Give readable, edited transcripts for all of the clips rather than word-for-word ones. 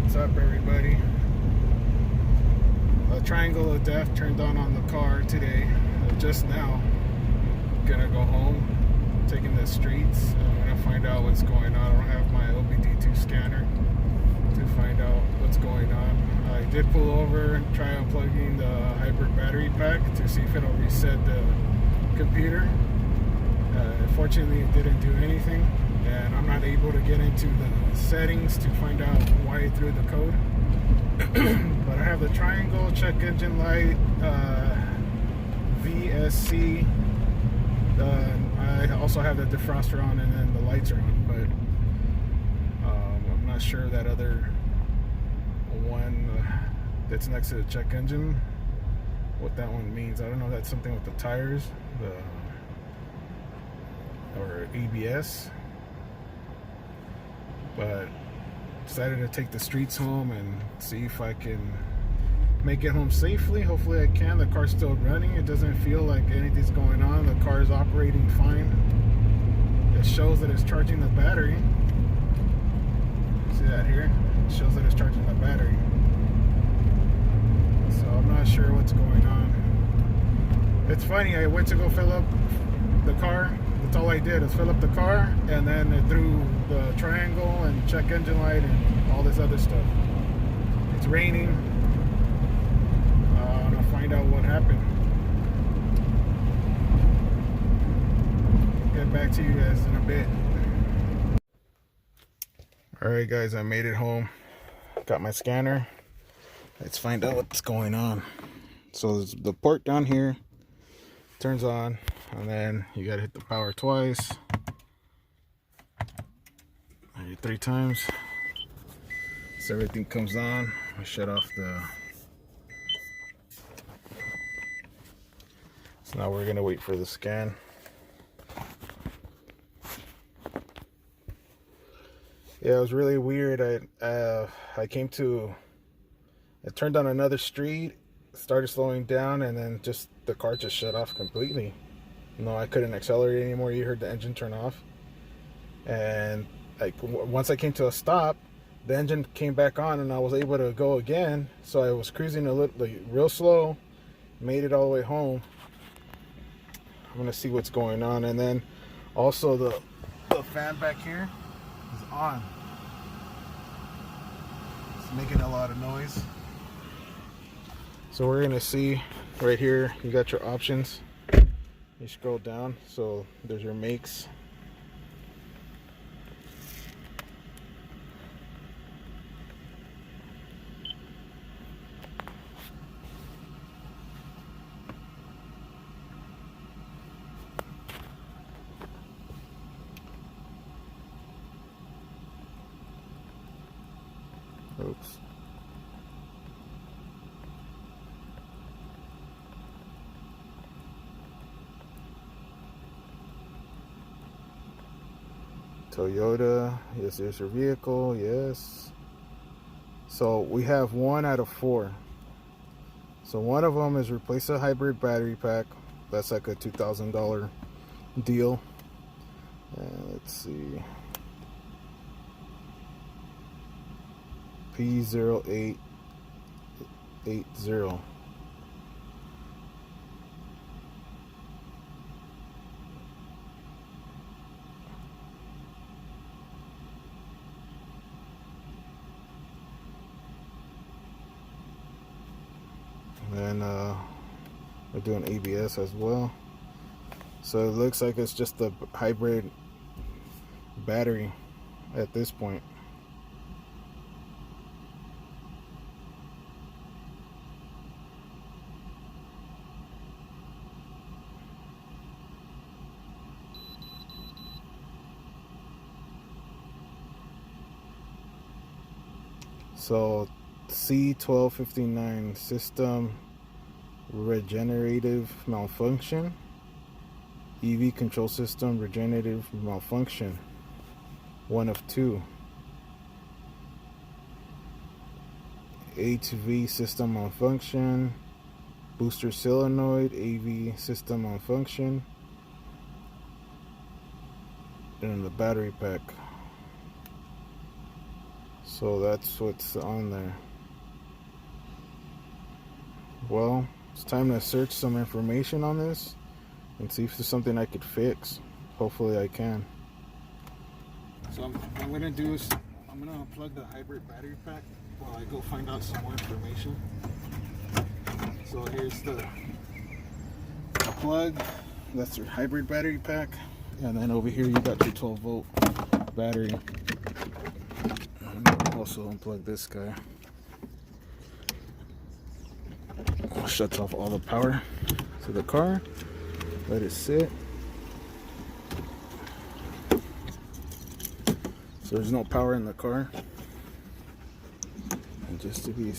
What's up, everybody? A triangle of death turned on the car today. Just now. Gonna go home, taking the streets. I'm gonna find out what's going on. I don't have my OBD2 scanner to find out what's going on. I did pull over and try unplugging the hybrid battery pack to see if it'll reset the computer. Unfortunately, it didn't do anything, and I'm not able to get into the settings to find out why it threw the code. But I have the triangle, check engine light, VSC. I also have the defroster on, and then the lights are on. But I'm not sure that other one that's next to the check engine, what that one means. I don't know if that's something with the tires, or ABS. But decided to take the streets home and see if I can make it home safely. Hopefully I can. The car's still running. It doesn't feel like anything's going on. The car is operating fine. It shows that it's charging the battery. See that here? It shows that it's charging the battery. So I'm not sure what's going on. It's funny, I went to go fill up the car. That's all I did is fill up the car, and then it threw the triangle and check engine light and all this other stuff. It's raining. I'm gonna find out what happened. Get back to you guys in a bit. Alright guys, I made it home. Got my scanner. Let's find out what's going on. So there's the port down here. Turns on, and then you gotta hit the power twice. Maybe 3 times. So everything comes on. I shut off the. So now we're gonna wait for the scan. Yeah, it was really weird. I came to. I turned on another street, started slowing down, and then just the car just shut off completely. No, I couldn't accelerate anymore. You heard the engine turn off, and like once I came to a stop, the engine came back on, and I was able to go again. So I was cruising a little, like, real slow, made it all the way home. I'm gonna see what's going on, and then also the fan back here is on. It's making a lot of noise. So we're gonna see right here, you got your options. You scroll down, so there's your makes. Oops. Toyota, yes, there's your vehicle, yes. So we have 1 out of 4. So one of them is replace a hybrid battery pack. That's like a $2,000 deal. And let's see. P0880. And we're doing ABS as well. So it looks like it's just the hybrid battery at this point. So C1259 system regenerative malfunction. EV control system regenerative malfunction. 1 of 2. HV system malfunction. Booster solenoid AV system malfunction. And the battery pack. So that's what's on there. Well, it's time to search some information on this and see if there's something I could fix. Hopefully I can. So what I'm gonna do is I'm gonna unplug the hybrid battery pack while I go find out some more information. So here's the plug. That's your hybrid battery pack. And then over here you got your 12-volt battery. I'm gonna also unplug this guy. Shuts off all the power to the car. Let it sit. So there's no power in the car. And just to be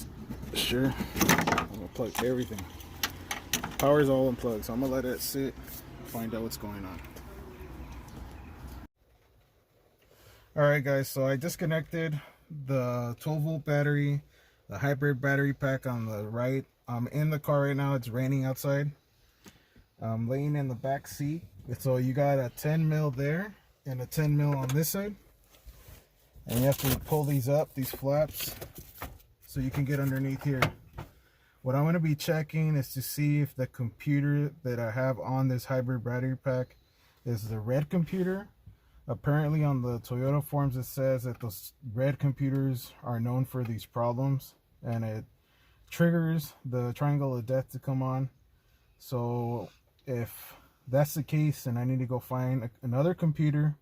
sure, I'm gonna plug everything. Power is all unplugged, so I'm gonna let it sit and find out what's going on. Alright guys, so I disconnected the 12-volt battery, the hybrid battery pack on the right. I'm in the car right now. It's raining outside. I'm laying in the back seat. So you got a 10 mil there and a 10 mil on this side. And you have to pull these up, these flaps, so you can get underneath here. What I'm going to be checking is to see if the computer that I have on this hybrid battery pack is the red computer. Apparently on the Toyota forums it says that those red computers are known for these problems, and it triggers the triangle of death to come on. So if that's the case, then I need to go find another computer,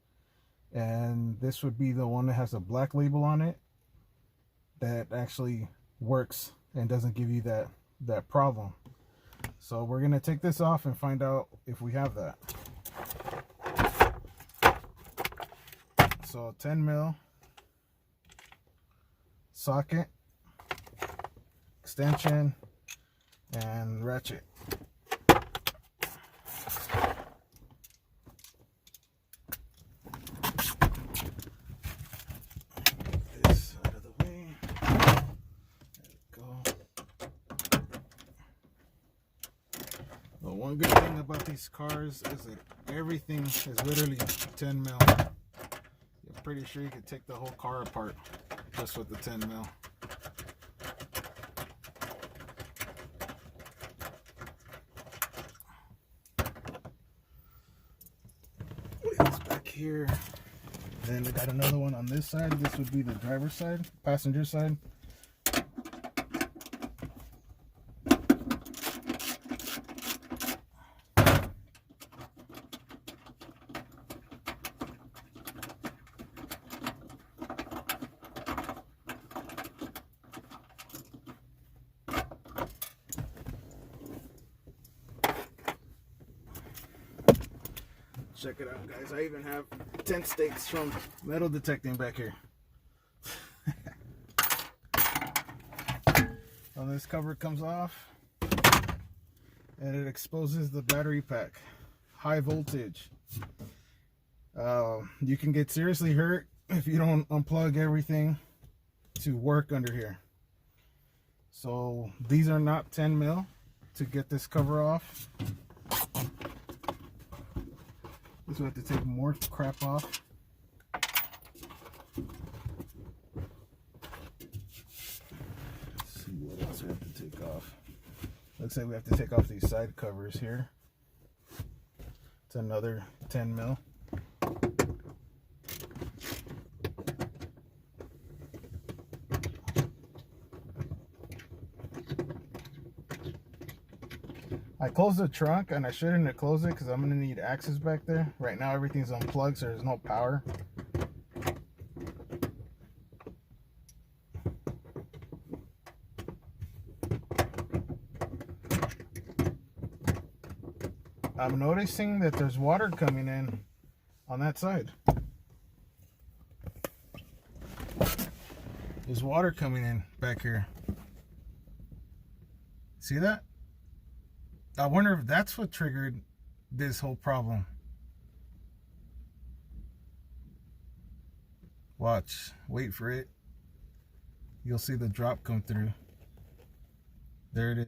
and this would be the one that has a black label on it that actually works and doesn't give you that problem. So we're gonna take this off and find out if we have that. So 10 mil socket, extension, and ratchet. This out of the way. There we go. The one good thing about these cars is that everything is literally 10 mil. I'm pretty sure you could take the whole car apart just with the 10 mil. It's back here. Then we got another one on this side. This would be the driver's side, passenger side. Check it out, guys. I even have tent stakes from metal detecting back here. So this cover comes off and it exposes the battery pack. High voltage. You can get seriously hurt if you don't unplug everything to work under here. So these are not 10 mil to get this cover off. So we have to take more crap off. Let's see what else we have to take off. Looks like we have to take off these side covers here. It's another 10 mil. I closed the trunk and I shouldn't have closed it because I'm going to need access back there. Right now everything's unplugged, so there's no power. I'm noticing that there's water coming in on that side. There's water coming in back here. See that? I wonder if that's what triggered this whole problem. Watch. Wait for it. You'll see the drop come through. There it is.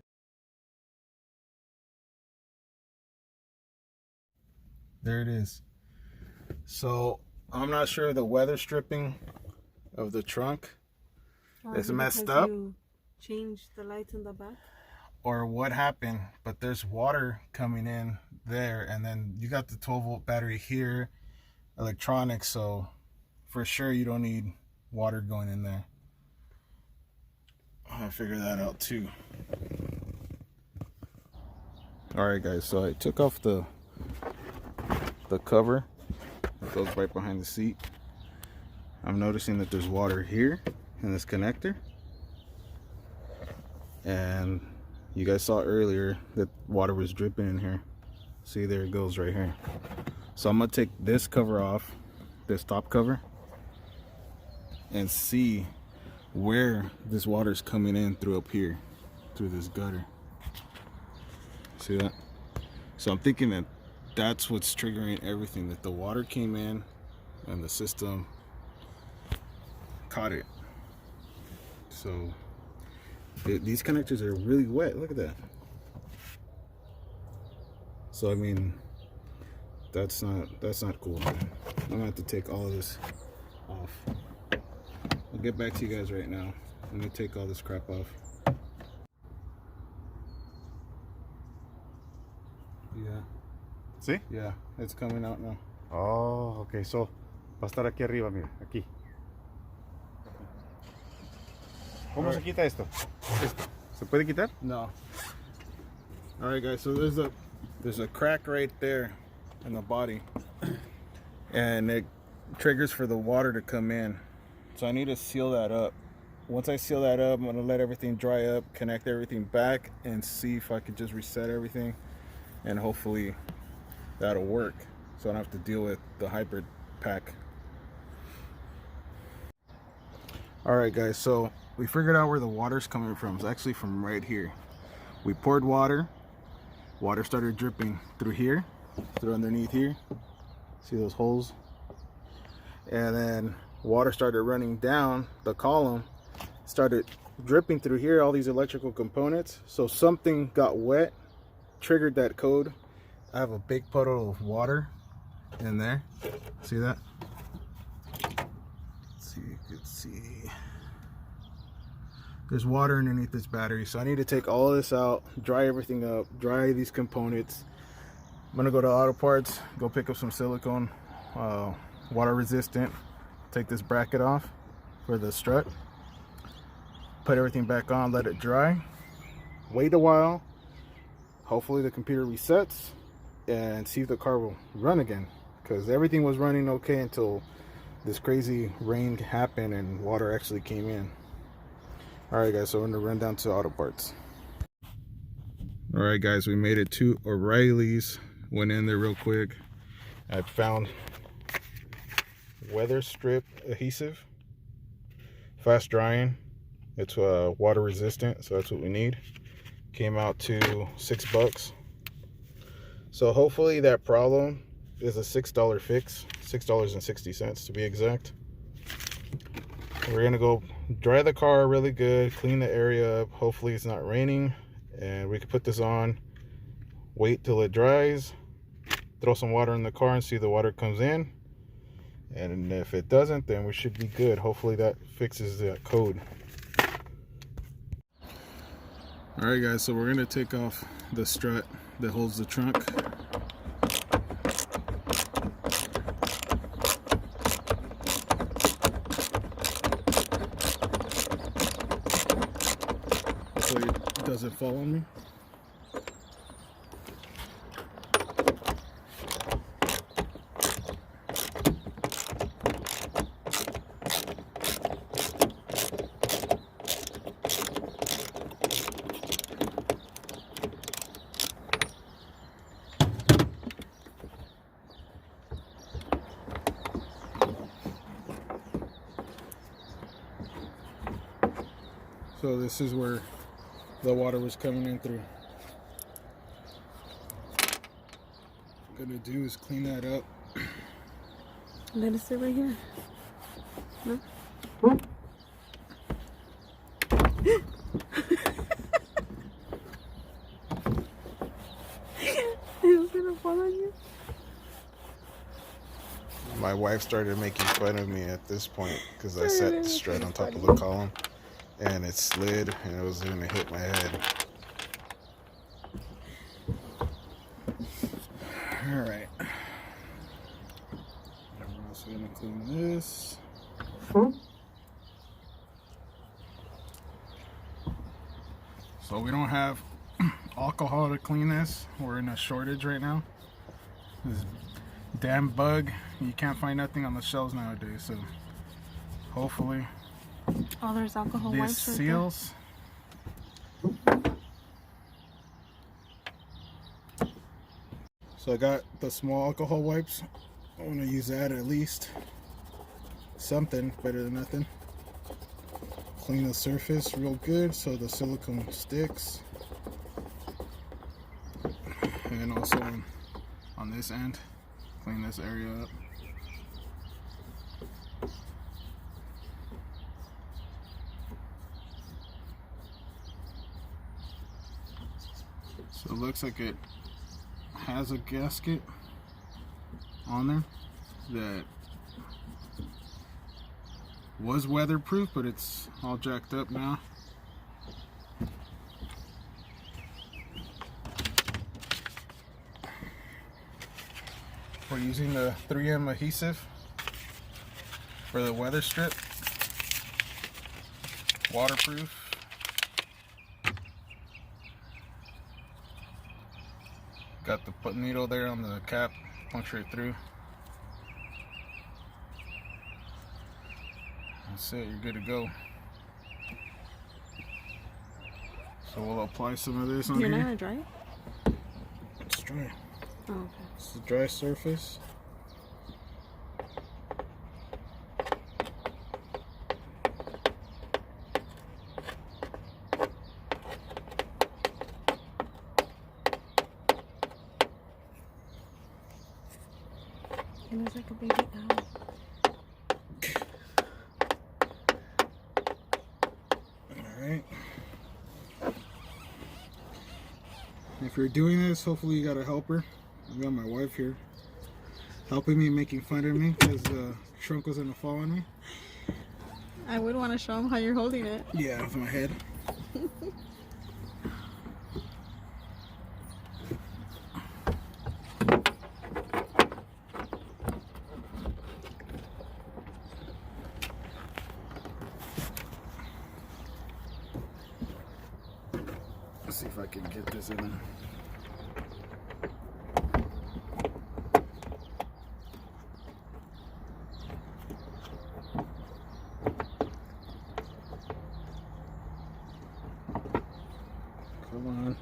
There it is. So I'm not sure the weather stripping of the trunk it's messed up. You changed the lights in the back? Or what happened, but there's water coming in there, and then you got the 12-volt battery here, electronics, so for sure you don't need water going in there. I figure that out too. Alright guys, so I took off the cover that goes right behind the seat. I'm noticing that there's water here in this connector, and you guys saw earlier that water was dripping in here. See, there it goes right here. So I'm gonna take this cover off, this top cover, and see where this water's coming in through up here, through this gutter. See that? So I'm thinking that that's what's triggering everything, that the water came in and the system caught it. So these connectors are really wet. Look at that. So I mean, that's not cool, man. I'm gonna have to take all of this off. I'll get back to you guys right now. I'm gonna take all this crap off. Yeah. ¿Sí? Yeah, it's coming out now. Oh, ok. So, va a estar aquí arriba, mira, aquí. ¿Cómo se quita esto? ¿Se puede quitar? No. Alright guys, so there's a crack right there in the body, and it triggers for the water to come in. So I need to seal that up. Once I seal that up, I'm gonna let everything dry up, connect everything back, and see if I could just reset everything, and hopefully that'll work, so I don't have to deal with the hybrid pack. Alright guys, so we figured out where the water's coming from. It's actually from right here. We poured water started dripping through here, through underneath here. See those holes? And then water started running down the column, started dripping through here, all these electrical components. So something got wet, triggered that code. I have a big puddle of water in there. See that? Let's see, you can see. There's water underneath this battery, so I need to take all of this out, dry everything up, dry these components. I'm gonna go to Auto Parts, go pick up some silicone, water resistant, take this bracket off for the strut, put everything back on, let it dry, wait a while, hopefully the computer resets, and see if the car will run again, because everything was running okay until this crazy rain happened and water actually came in. Alright guys, so we're gonna run down to Auto Parts. Alright guys, we made it to O'Reilly's. Went in there real quick. I found weather strip adhesive, fast drying. It's water resistant, so that's what we need. Came out to $6. So hopefully that problem is a $6 fix, $6.60 to be exact. We're gonna go dry the car really good, clean the area up. Hopefully it's not raining, and we can put this on, wait till it dries, throw some water in the car and see if the water comes in. And if it doesn't, then we should be good. Hopefully that fixes that code. Alright guys, so we're gonna take off the strut that holds the trunk. So it doesn't fall on me. So this is where the water was coming in through. What I'm gonna do is clean that up. Let it sit right here. No? It was gonna fall on you. My wife started making fun of me at this point because I set the strut on top of the column. and it slid and it was gonna hit my head. All right. I'm also gonna clean this. So we don't have alcohol to clean this. We're in a shortage right now. This damn bug. You can't find nothing on the shelves nowadays. So hopefully Oh, there's alcohol this wipes right seals. So I got the small alcohol wipes. I want to use that at least. Something better than nothing. Clean the surface real good so the silicone sticks. And also on this end, clean this area up. So it looks like it has a gasket on there that was weatherproof, but it's all jacked up now. We're using the 3M adhesive for the weather strip. Waterproof. Got the needle there on the cap, puncture it through. That's it, you're good to go. So we'll apply some of this on You're here. not gonna dry it? It's dry. Oh, okay. It's a dry surface. It looks like a baby owl. Alright. If you're doing this, hopefully you got a helper. I got my wife here helping me, making fun of me because the trunk was gonna fall on me. I would want to show them how you're holding it. Yeah, with my head. Let's see if I can get this in there. Come on.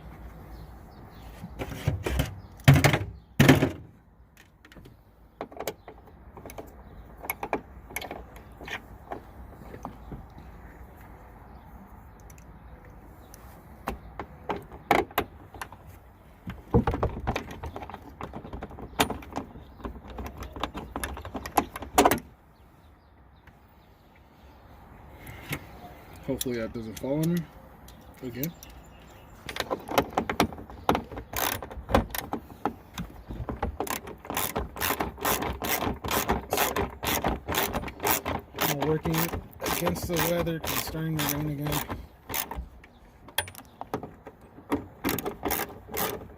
Hopefully that doesn't fall on me again. I'm working against the weather, 'cause it's starting to rain again.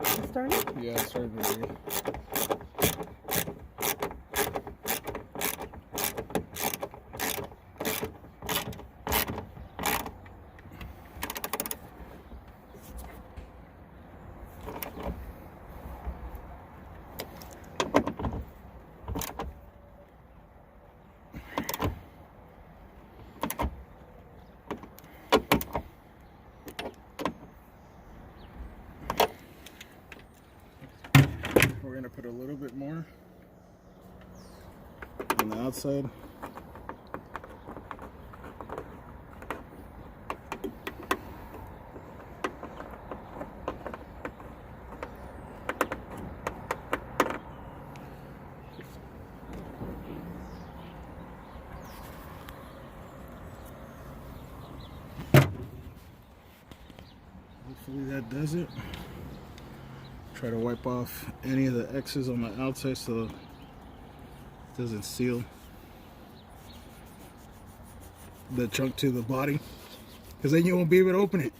It started? Yeah, it's starting to rain. We're gonna put a little bit more on the outside. Hopefully that does it. Try to wipe off any of the X's on the outside so it doesn't seal the trunk to the body. Because then you won't be able to open it.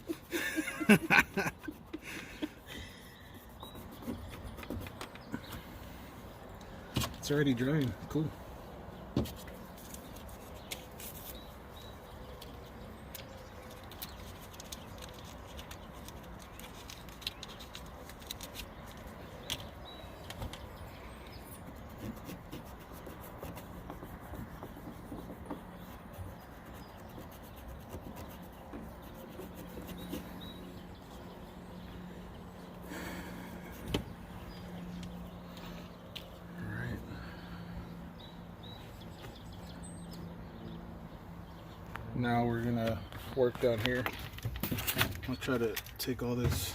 It's already drying. Cool. Now we're gonna work down here. I'll try to take all this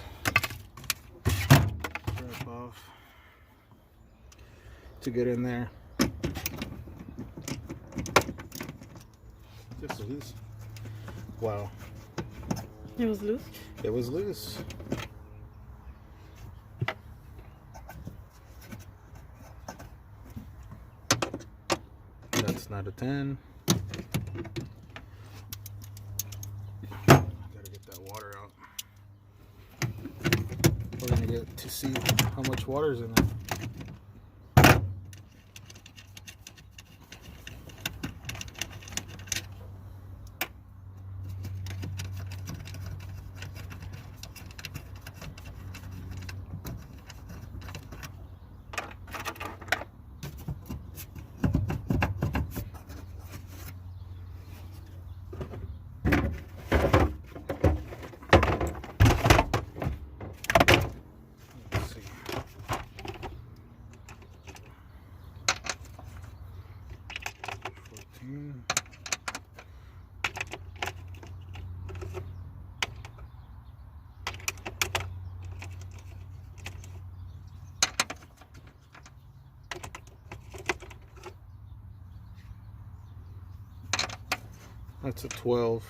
crap off to get in there. Just loose. Wow. It was loose? It was loose. That's not a 10. We're gonna get to see how much water is in it. That's a 12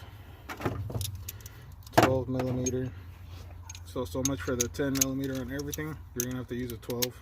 millimeter. So much for the 10 millimeter on everything. You're gonna have to use a 12.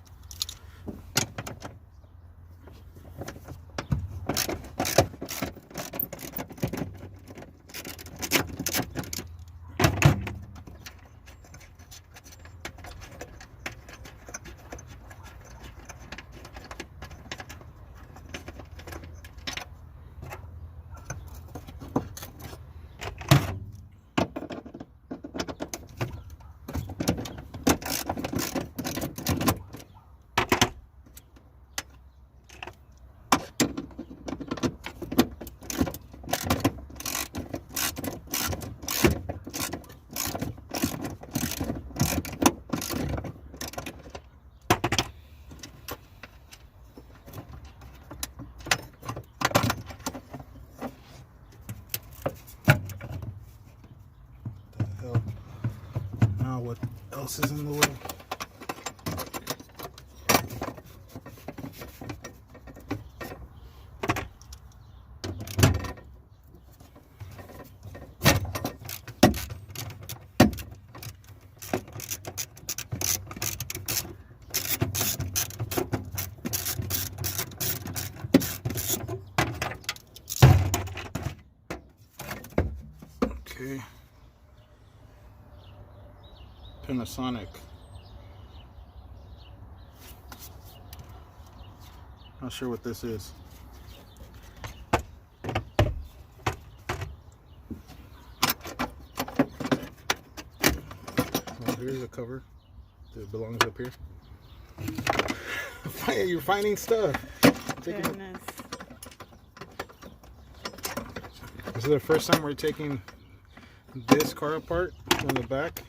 Now what else is in the way? Okay. Panasonic. Not sure what this is. Well, here's a cover that belongs up here. You're finding stuff. Goodness. This is the first time we're taking this car apart from the back.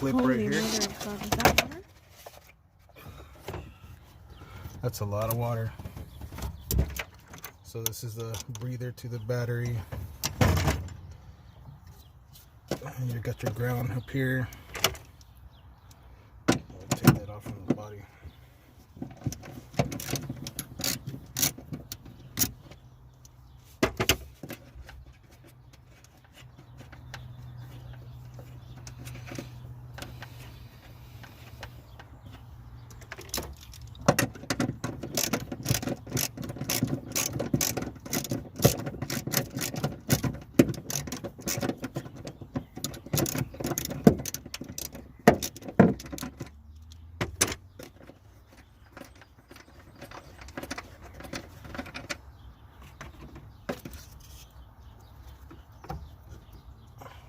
clip Holy right here. mother of God, is that water? That's a lot of water. So this is the breather to the battery. And you got your ground up here. I'll take that off from the body.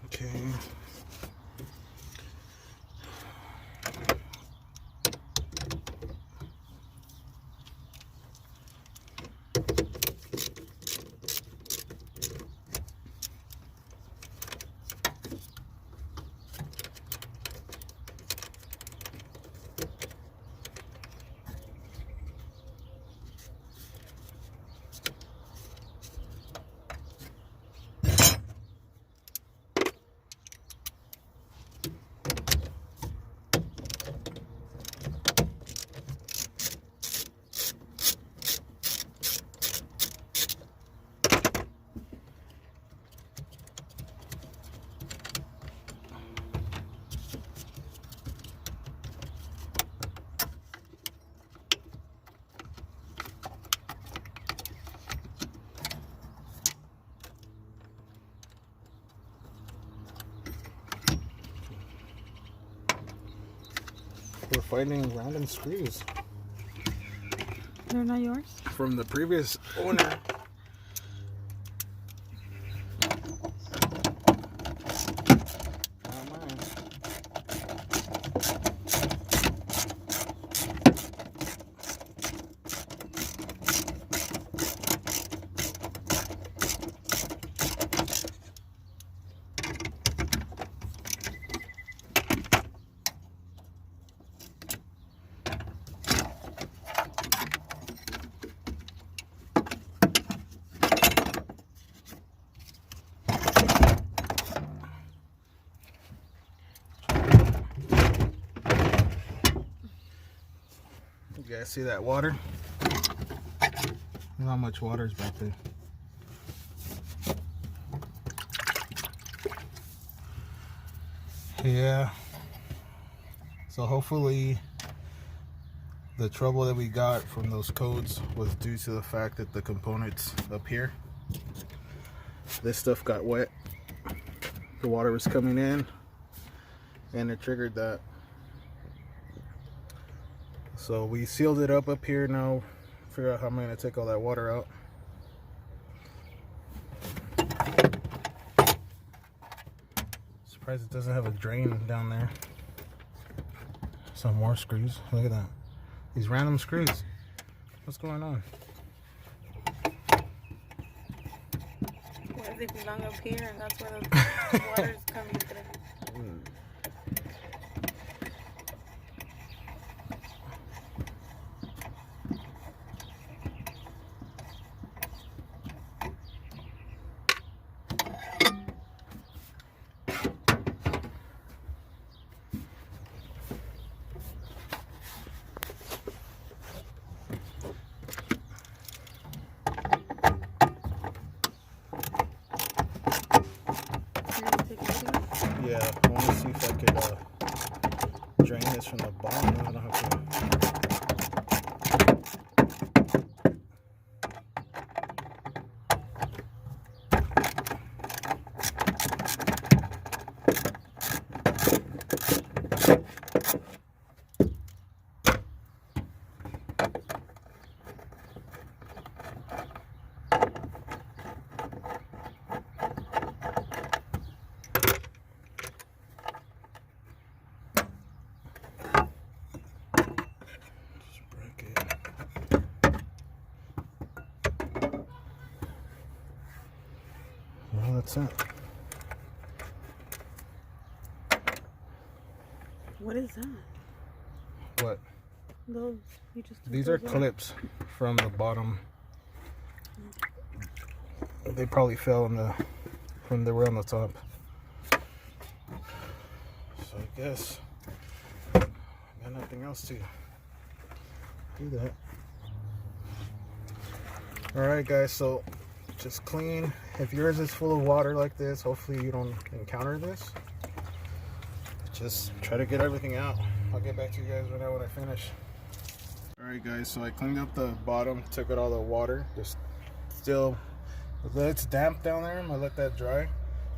Okay. We're finding random screws They're not yours? from the previous owner. Not mine. You guys see that water? Look how much water is back there. Yeah. So hopefully the trouble that we got from those codes was due to the fact that the components up here, this stuff got wet. The water was coming in and it triggered that. So we sealed it up here now. Figure out how I'm gonna take all that water out. Surprised it doesn't have a drain down there. Some more screws. Look at that. These random screws. What's going on? What if they belong up here and that's where the water's coming through? Yeah, I want to see if I could drain this from the bottom. I don't have to. Well, that's it. What is that? What? Those you just took These are those out. clips from the bottom. They probably fell from they were on the top. So I guess I got nothing else to do that. Alright guys, so just clean. If yours is full of water like this, hopefully you don't encounter this. Just try to get everything out. I'll get back to you guys when I finish. Alright guys, so I cleaned up the bottom, took out all the water. Just still, it's damp down there. I'm gonna let that dry.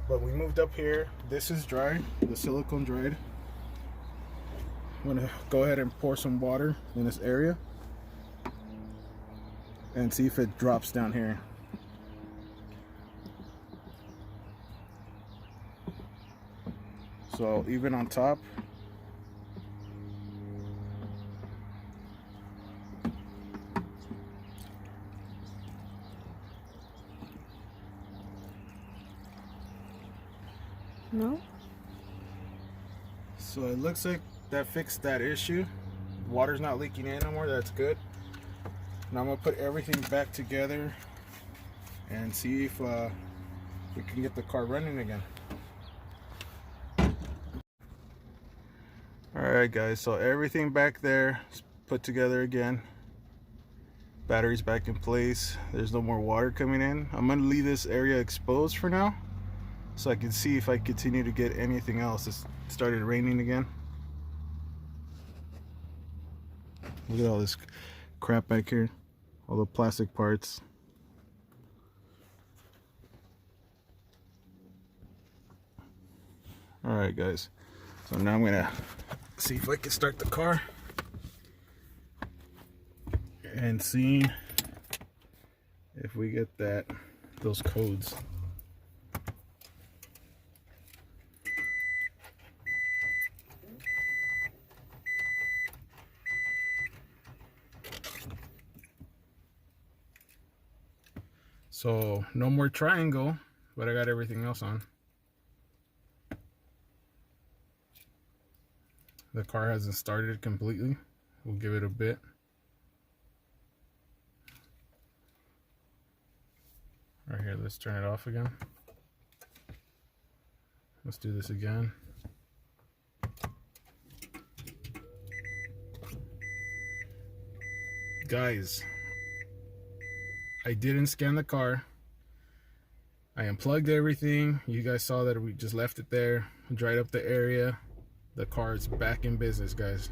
But we moved up here. This is dry, the silicone dried. I'm gonna go ahead and pour some water in this area and see if it drops down here. So even on top, No? so it looks like that fixed that issue. Water's not leaking in no more. That's good. Now I'm gonna put everything back together and see if we can get the car running again. Alright guys, so everything back there is put together again. Batteries back in place. There's no more water coming in. I'm gonna leave this area exposed for now so I can see if I continue to get anything else. It started raining again. Look at all this crap back here, all the plastic parts. Alright guys, so now I'm gonna see if I can start the car and see if we get those codes. So no more triangle, but I got everything else on. The car hasn't started completely. We'll give it a bit. Right here, let's turn it off again. Let's do this again. Guys, I didn't scan the car. I unplugged everything. You guys saw that we just left it there, dried up the area. The car is back in business, guys.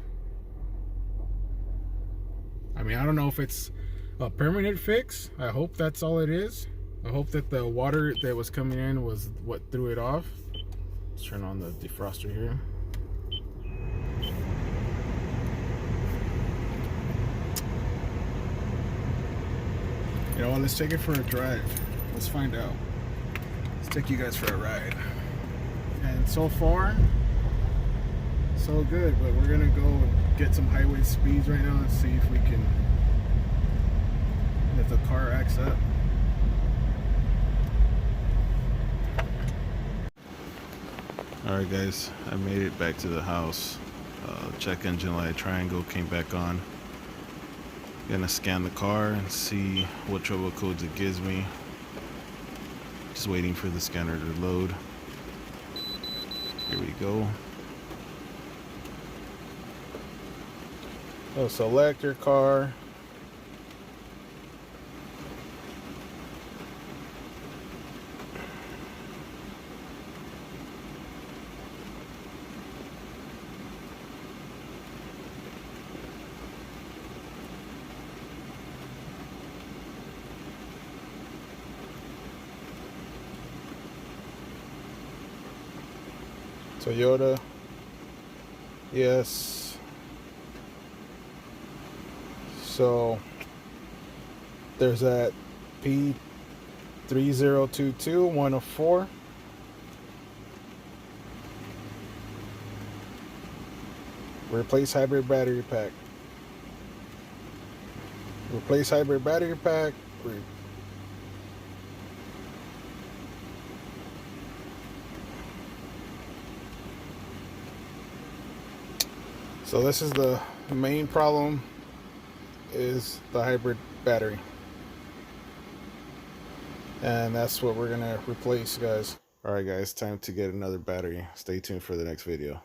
I mean, I don't know if it's a permanent fix. I hope that's all it is. I hope that the water that was coming in was what threw it off. Let's turn on the defroster here. You know what, let's take it for a drive. Let's find out. Let's take you guys for a ride. And so far, so good, but we're gonna go and get some highway speeds right now and see if we can, if the car acts up. Alright guys, I made it back to the house. Check engine light triangle came back on. Gonna scan the car and see what trouble codes it gives me. Just waiting for the scanner to load. Here we go. So select your car. Toyota. Yes. So there's that P3022104. Replace hybrid battery pack. Replace hybrid battery pack. So this is the main problem, is the hybrid battery. And that's what we're gonna replace, guys. Alright guys, time to get another battery. Stay tuned for the next video.